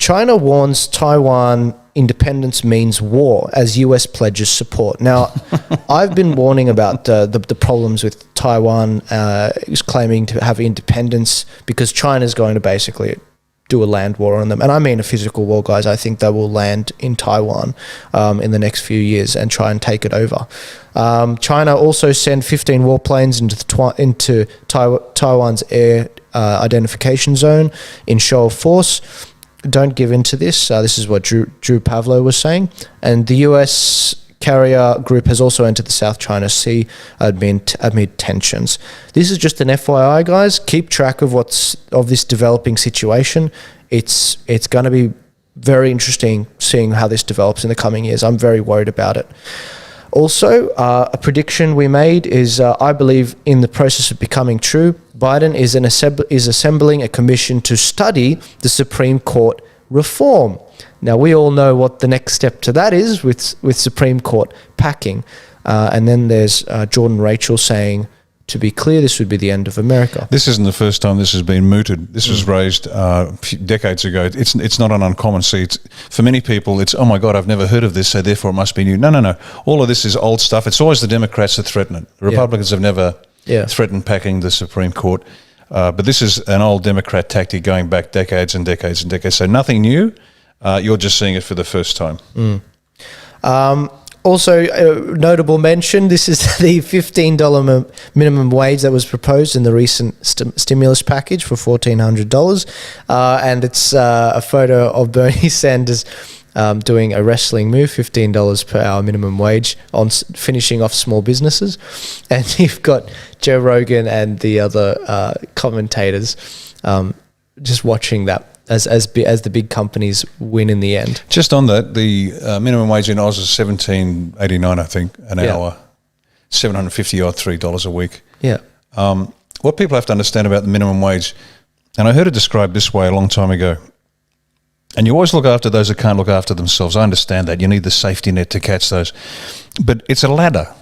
China warns Taiwan independence means war as US pledges support. Now, I've been warning about the problems with Taiwan is claiming to have independence because China's going to basically do a land war on them. And I mean a physical war, guys. I think they will land in Taiwan in the next few years and try and take it over. China also sent 15 warplanes into Taiwan's air identification zone in show of force. Don't give in to this. This is what Drew Pavlo was saying. And the US carrier group has also entered the South China Sea amid tensions. This is just an FYI, guys. Keep track of this developing situation. It's going to be very interesting seeing how this develops in the coming years. I'm very worried about it. Also, a prediction we made is, I believe, in the process of becoming true. Biden is assembling a commission to study the Supreme Court reform. Now, we all know what the next step to that is with Supreme Court packing. And then there's Jordan Rachel saying, to be clear, this would be the end of America. This isn't the first time this has been mooted. This was raised decades ago. It's not an uncommon seat. For many people, it's, oh my God, I've never heard of this, so therefore it must be new. No. All of this is old stuff. It's always the Democrats that threaten it. The Republicans have never threatened packing the Supreme Court. But this is an old Democrat tactic going back decades and decades and decades. So nothing new. You're just seeing it for the first time. Also, notable mention, this is the $15 minimum wage that was proposed in the recent stimulus package for $1,400. And it's a photo of Bernie Sanders doing a wrestling move, $15 per hour minimum wage, on finishing off small businesses. And you've got Joe Rogan and the other commentators just watching that as the big companies win in the end. Just on that, the minimum wage in Oz is $17.89, I think, an hour, $750 or $3 a week. Yeah. What people have to understand about the minimum wage, and I heard it described this way a long time ago, and you always look after those that can't look after themselves. I understand that. You need the safety net to catch those. But it's a ladder.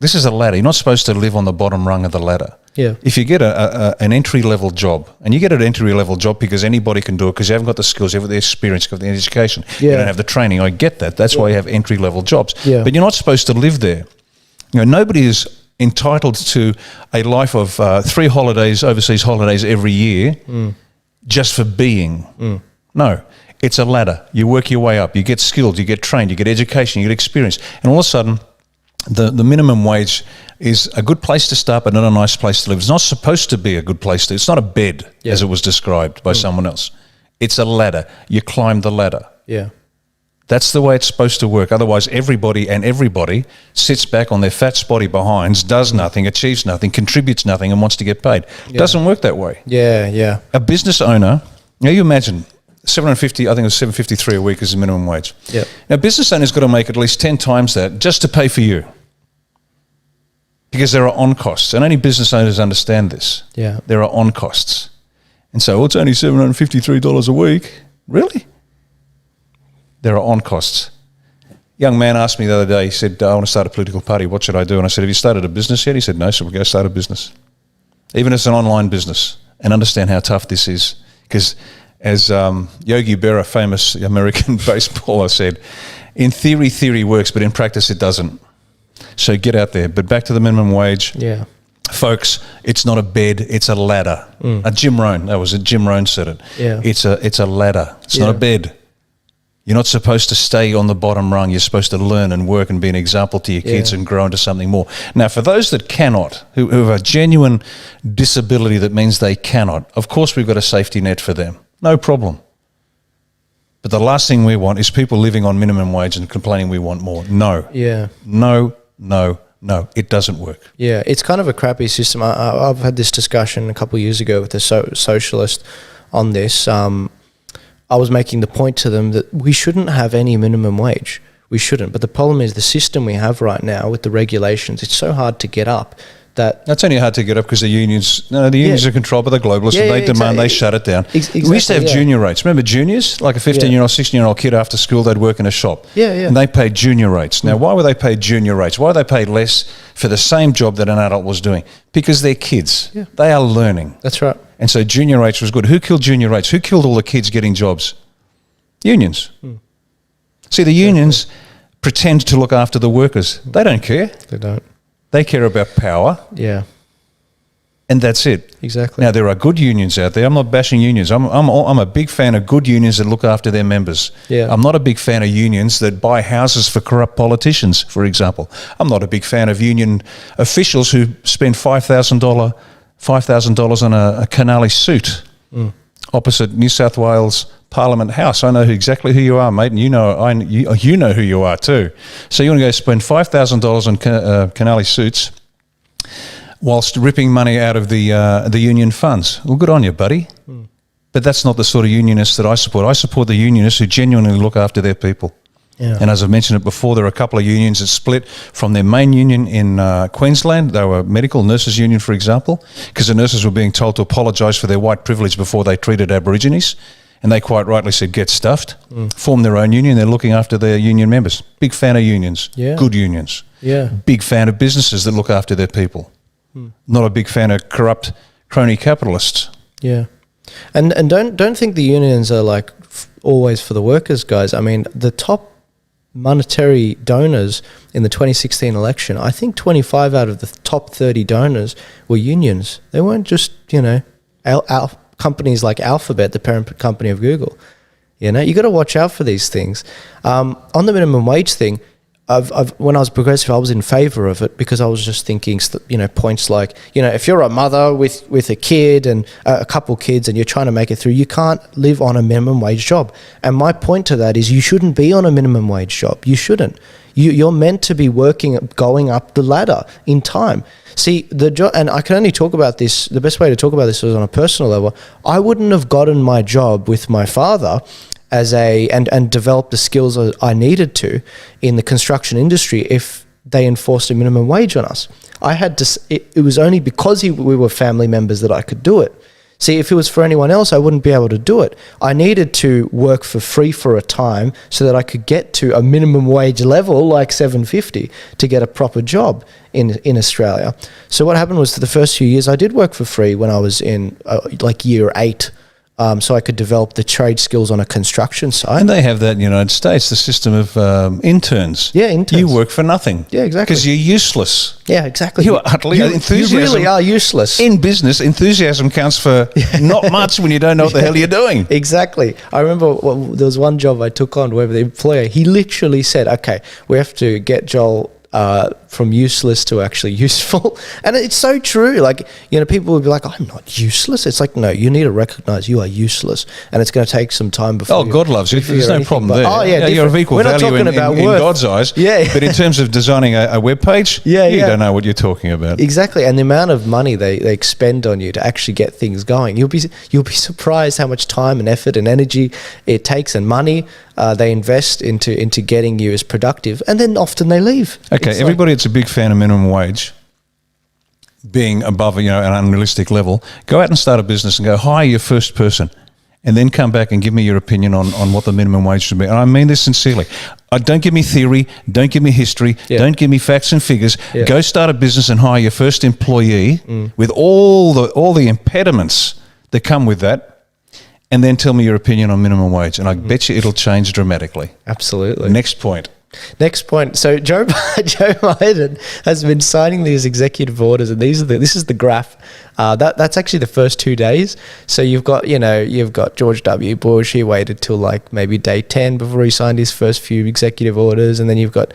This is a ladder. You're not supposed to live on the bottom rung of the ladder. Yeah. If you get an entry-level job, and you get an entry-level job because anybody can do it because you haven't got the skills, you haven't got the experience, you haven't got the education, you don't have the training. I get that. That's why you have entry-level jobs. Yeah. But you're not supposed to live there. You know, nobody is entitled to a life of 3 holidays, overseas holidays every year just for being. No. It's a ladder. You work your way up. You get skilled. You get trained. You get education. You get experience. And all of a sudden, the minimum wage is a good place to start, but not a nice place to live. It's not supposed to be a good place to. It's not a bed, as it was described by someone else. It's a ladder. You climb the ladder. Yeah. That's the way it's supposed to work. Otherwise, everybody sits back on their fat, spotty behinds, does nothing, achieves nothing, contributes nothing, and wants to get paid. It doesn't work that way. Yeah. A business owner, now you imagine, $750, I think it was $753 a week is the minimum wage. Yeah. Now, business owners got to make at least 10 times that just to pay for you, because there are on costs, and only business owners understand this. Yeah. There are on costs, and so it's only $753 a week. Really? There are on costs. Young man asked me the other day. He said, "I want to start a political party. What should I do?" And I said, "Have you started a business yet?" He said, "No." So we'll go start a business, even if it's an online business, and understand how tough this is, because. As Yogi Berra, famous American baseballer, said, in theory works, but in practice it doesn't. So get out there. But back to the minimum wage. Yeah. Folks, it's not a bed, it's a ladder. Jim Rohn said it. Yeah. It's a ladder. It's not a bed. You're not supposed to stay on the bottom rung. You're supposed to learn and work and be an example to your kids and grow into something more. Now, for those that cannot, who have a genuine disability that means they cannot, of course we've got a safety net for them. No problem. But the last thing we want is people living on minimum wage and complaining we want more. No. Yeah. No. It doesn't work. Yeah, it's kind of a crappy system. I've had this discussion a couple of years ago with a socialist on this. I was making the point to them that we shouldn't have any minimum wage. We shouldn't. But the problem is the system we have right now with the regulations, it's so hard to get up. That's only hard to get up because the unions are controlled by the globalists and they demand they shut it down. Exactly, we used to have junior rates. Remember juniors? Like a 15-year-old, 16-year-old kid after school, they'd work in a shop. And they paid junior rates. Now, why were they paid junior rates? Why were they paid less for the same job that an adult was doing? Because they're kids. Yeah. They are learning. That's right. And so junior rates was good. Who killed junior rates? Who killed all the kids getting jobs? Unions. See, the unions pretend to look after the workers. They don't care. They don't. They care about power. Yeah. And that's it. Exactly. Now, there are good unions out there. I'm not bashing unions. I'm a big fan of good unions that look after their members. Yeah. I'm not a big fan of unions that buy houses for corrupt politicians, for example. I'm not a big fan of union officials who spend $5,000 on a Canali suit opposite New South Wales Parliament House. I know exactly who you are, mate, and you know who you are too. So you want to go spend $5,000 on Canali suits whilst ripping money out of the union funds. Well, good on you, buddy. But that's not the sort of unionists that I support. I support the unionists who genuinely look after their people. Yeah. And as I've mentioned it before, there are a couple of unions that split from their main union in Queensland. They were medical nurses union, for example, because the nurses were being told to apologise for their white privilege before they treated Aborigines. And they quite rightly said, get stuffed, form their own union. They're looking after their union members. Big fan of unions, good unions. Yeah. Big fan of businesses that look after their people. Not a big fan of corrupt crony capitalists. Yeah. And don't think the unions are like always for the workers, guys. I mean, the top monetary donors in the 2016 election, I think 25 out of the top 30 donors were unions. They weren't just, companies like Alphabet, the parent company of Google. You got to watch out for these things. On the minimum wage thing, when I was progressive, I was in favour of it because I was just thinking, points like, if you're a mother with a kid and a couple kids and you're trying to make it through, you can't live on a minimum wage job. And my point to that is you shouldn't be on a minimum wage job. You shouldn't. You're meant to be working, going up the ladder in time. See, the job, and I can only talk about this, the best way to talk about this was on a personal level. I wouldn't have gotten my job with my father and develop the skills I needed to in the construction industry if they enforced a minimum wage on us. I had to. It was only because we were family members that I could do it. See, if it was for anyone else, I wouldn't be able to do it. I needed to work for free for a time so that I could get to a minimum wage level like $7.50 to get a proper job in Australia. So what happened was for the first few years, I did work for free when I was in year 8. So I could develop the trade skills on a construction site. And they have that in the United States, the system of interns. Yeah, interns. You work for nothing. Yeah, exactly. Because you're useless. Yeah, exactly. You are utterly enthusiasm. You really are useless. In business, enthusiasm counts for not much when you don't know what the hell you're doing. Exactly. I remember there was one job I took on where the employer, he literally said, okay, we have to get Joel from useless to actually useful. And it's so true. Like, people would be like, I'm not useless. It's like, no, you need to recognize you are useless. And it's going to take some time before. Oh, God loves you. There's no problem there. Oh, yeah. You're of equal value in God's eyes. Yeah. But in terms of designing a web page, you don't know what you're talking about. Exactly. And the amount of money they expend on you to actually get things going, you'll be surprised how much time and effort and energy it takes and money they invest into getting you as productive. And then often they leave. Okay, everybody that's a big fan of minimum wage being above an unrealistic level, go out and start a business and go hire your first person and then come back and give me your opinion on what the minimum wage should be. And I mean this sincerely. Don't give me theory, don't give me history, don't give me facts and figures. Yeah. Go start a business and hire your first employee with all the impediments that come with that. And then tell me your opinion on minimum wage. And I bet you it'll change dramatically. Absolutely. Next point. So Joe Biden has been signing these executive orders, and this is the graph. That's actually the first 2 days. So you've got George W. Bush. He waited till like maybe day 10 before he signed his first few executive orders, and then you've got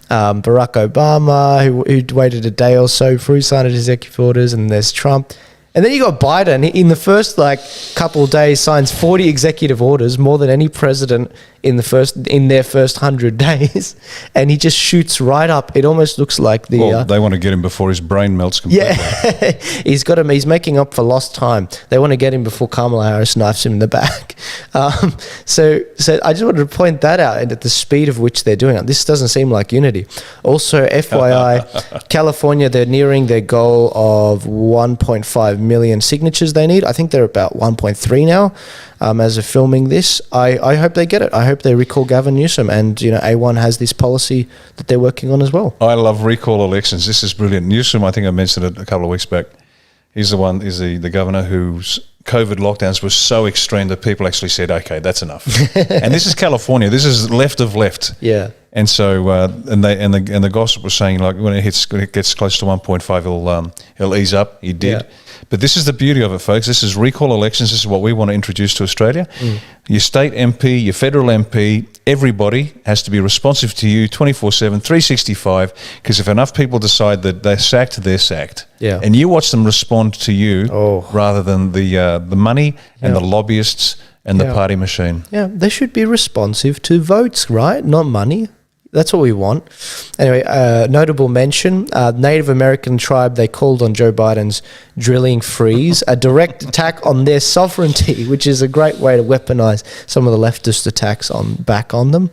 Barack Obama who waited a day or so before he signed his executive orders, and there's Trump. And then you got Biden in the first couple of days signs 40 executive orders, more than any president in their first 100 days, and he just shoots right up. It almost looks like they want to get him before his brain melts completely. Yeah, he's making up for lost time. They want to get him before Kamala Harris knifes him in the back. So I just wanted to point that out, and at the speed of which they're doing it. This doesn't seem like unity. Also, FYI, California, they're nearing their goal of 1.5 million signatures they need. I think they're about 1.3 now. As of filming this, I hope they get it. I hope they recall Gavin Newsom, and A1 has this policy that they're working on as well. I love recall elections. This is brilliant. Newsom, I think I mentioned it a couple of weeks back. He's the governor who's COVID lockdowns were so extreme that people actually said, okay, that's enough. And this is California. This is left of left. Yeah. And so, and the gossip was saying, like, when it gets close to 1.5, he'll ease up. He did. Yeah. But this is the beauty of it, folks. This is recall elections. This is what we want to introduce to Australia. Your state MP, your federal MP, everybody has to be responsive to you 24/7, 365, because if enough people decide that they're sacked, they're sacked. Yeah. And you watch them respond to you rather than the money and the lobbyists and the party machine. Yeah, they should be responsive to votes, right? Not money. That's what we want. Anyway, notable mention, Native American tribe, they called on Joe Biden's drilling freeze a direct attack on their sovereignty, which is a great way to weaponize some of the leftist attacks back on them.